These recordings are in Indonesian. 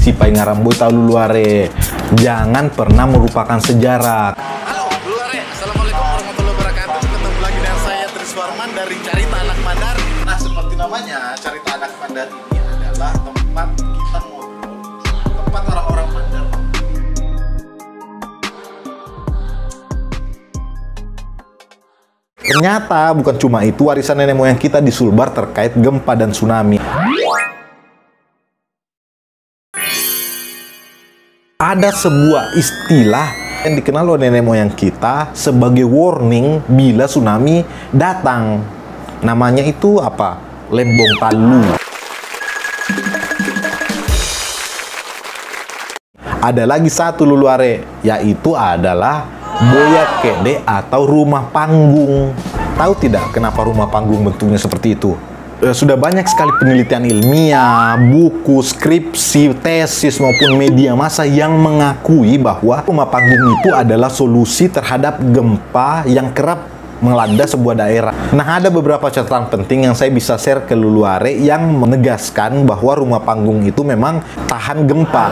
Si Pai Ngaramboy tahu Luluare, jangan pernah melupakan sejarah. Halo Luluare, Assalamualaikum warahmatullahi wabarakatuh. Ketemu lagi dengan saya Tris Warman dari Carita Anak Mandar. Nah, seperti namanya, Carita Anak Mandar ini adalah tempat kita ngobrol, tempat orang-orang Mandar. Ternyata bukan cuma itu warisan nenek moyang kita di Sulbar terkait gempa dan tsunami. Ada sebuah istilah yang dikenal oleh nenek moyang kita sebagai warning bila tsunami datang. Namanya itu apa? Lembong Talu. Ada lagi satu Luluare, yaitu adalah Boya Kede atau rumah panggung. Tahu tidak kenapa rumah panggung bentuknya seperti itu? Sudah banyak sekali penelitian ilmiah, buku, skripsi, tesis maupun media massa yang mengakui bahwa rumah panggung itu adalah solusi terhadap gempa yang kerap melanda sebuah daerah. Nah, ada beberapa catatan penting yang saya bisa share ke Luluare yang menegaskan bahwa rumah panggung itu memang tahan gempa.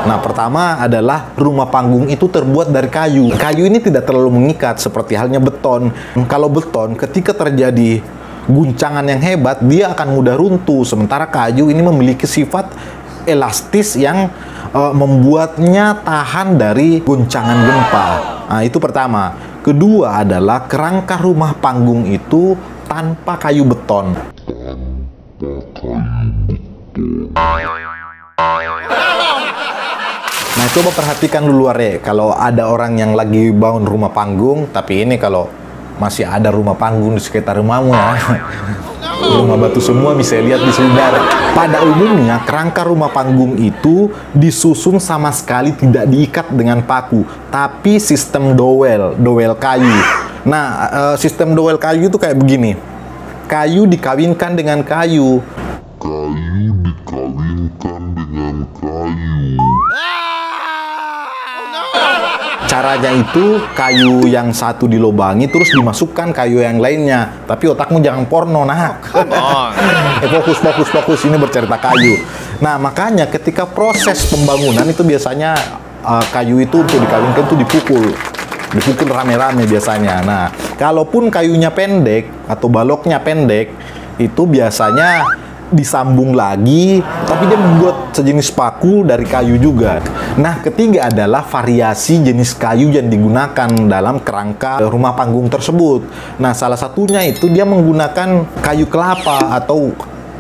Nah, pertama adalah rumah panggung itu terbuat dari kayu. Kayu ini tidak terlalu mengikat seperti halnya beton. Kalau beton, ketika terjadi guncangan yang hebat, dia akan mudah runtuh. Sementara kayu ini memiliki sifat elastis yang membuatnya tahan dari guncangan gempa. Nah, itu pertama. Kedua adalah kerangka rumah panggung itu tanpa kayu beton. Nah, coba perhatikan Luluare, kalau ada orang yang lagi bangun rumah panggung, tapi ini kalau masih ada rumah panggung di sekitar rumahmu ya, rumah batu semua bisa lihat di Sulbar. Pada umumnya kerangka rumah panggung itu disusun sama sekali tidak diikat dengan paku, tapi sistem dowel kayu. Nah, sistem dowel kayu itu kayak begini. Kayu dikawinkan dengan kayu. Kayu dikawinkan dengan kayu. Caranya itu kayu yang satu dilobangi terus dimasukkan kayu yang lainnya. Tapi otakmu jangan porno, nah. Fokus ini bercerita kayu. Nah, makanya ketika proses pembangunan itu biasanya kayu itu untuk dikawinkan itu dipukul rame-rame biasanya. Nah, kalaupun kayunya pendek atau baloknya pendek, itu biasanya disambung lagi, tapi dia membuat sejenis paku dari kayu juga. Nah, ketiga adalah variasi jenis kayu yang digunakan dalam kerangka rumah panggung tersebut. Nah, salah satunya itu dia menggunakan kayu kelapa atau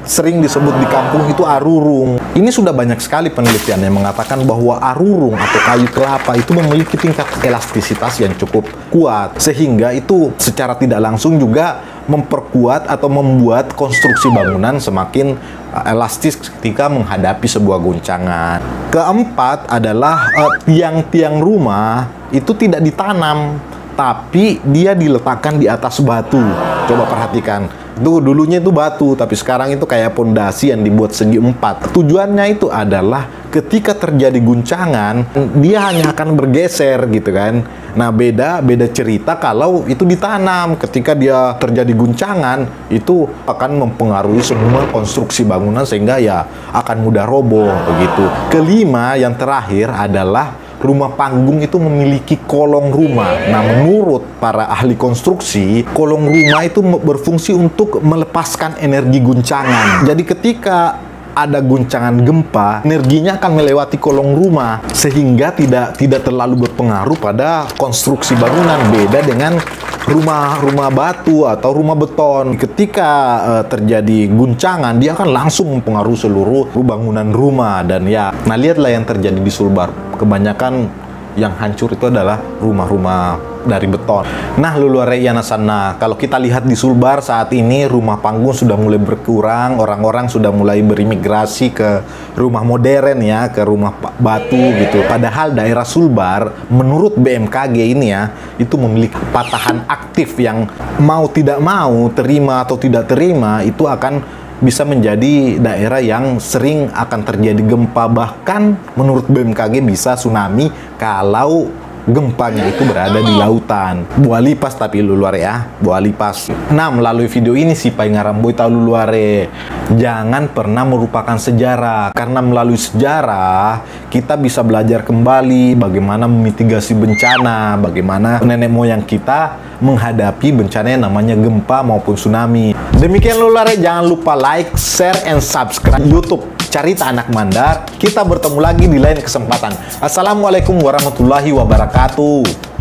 sering disebut di kampung itu arurung. Ini sudah banyak sekali penelitian yang mengatakan bahwa arurung atau kayu kelapa itu memiliki tingkat elastisitas yang cukup kuat, sehingga itu secara tidak langsung juga memperkuat atau membuat konstruksi bangunan semakin elastis ketika menghadapi sebuah guncangan. Keempat adalah tiang-tiang rumah itu tidak ditanam, tapi dia diletakkan di atas batu. Coba perhatikan, itu dulunya itu batu, tapi sekarang itu kayak pondasi yang dibuat segi empat. Tujuannya itu adalah ketika terjadi guncangan, dia hanya akan bergeser gitu kan. Nah, beda cerita kalau itu ditanam. Ketika dia terjadi guncangan, itu akan mempengaruhi semua konstruksi bangunan sehingga ya akan mudah roboh begitu. Kelima, yang terakhir adalah rumah panggung itu memiliki kolong rumah. Nah, menurut para ahli konstruksi, kolong rumah itu berfungsi untuk melepaskan energi guncangan. Jadi ketika ada guncangan gempa, energinya akan melewati kolong rumah sehingga tidak terlalu berpengaruh pada konstruksi bangunan. Beda dengan rumah batu atau rumah beton. Ketika terjadi guncangan, dia akan langsung mempengaruhi seluruh bangunan rumah. Dan ya, nah lihatlah yang terjadi di Sulbar. Kebanyakan yang hancur itu adalah rumah-rumah dari beton. Nah, Luluare Yanasana, kalau kita lihat di Sulbar saat ini rumah panggung sudah mulai berkurang, orang-orang sudah mulai berimigrasi ke rumah modern ya, ke rumah batu gitu. Padahal daerah Sulbar menurut BMKG ini ya, itu memiliki patahan aktif yang mau tidak mau, terima atau tidak terima, itu akan bisa menjadi daerah yang sering akan terjadi gempa. Bahkan menurut BMKG bisa tsunami kalau gempanya itu berada di lautan. Buah lipas tapi luluare ya, buah lipas. Nah, melalui video ini si pai ngaramboy tahu luluare, jangan pernah merupakan sejarah, karena melalui sejarah kita bisa belajar kembali bagaimana memitigasi bencana, bagaimana nenek moyang kita menghadapi bencana yang namanya gempa maupun tsunami. Demikian luluare, jangan lupa like, share, and subscribe YouTube Carita Anak Mandar. Kita bertemu lagi di lain kesempatan. Assalamualaikum warahmatullahi wabarakatuh.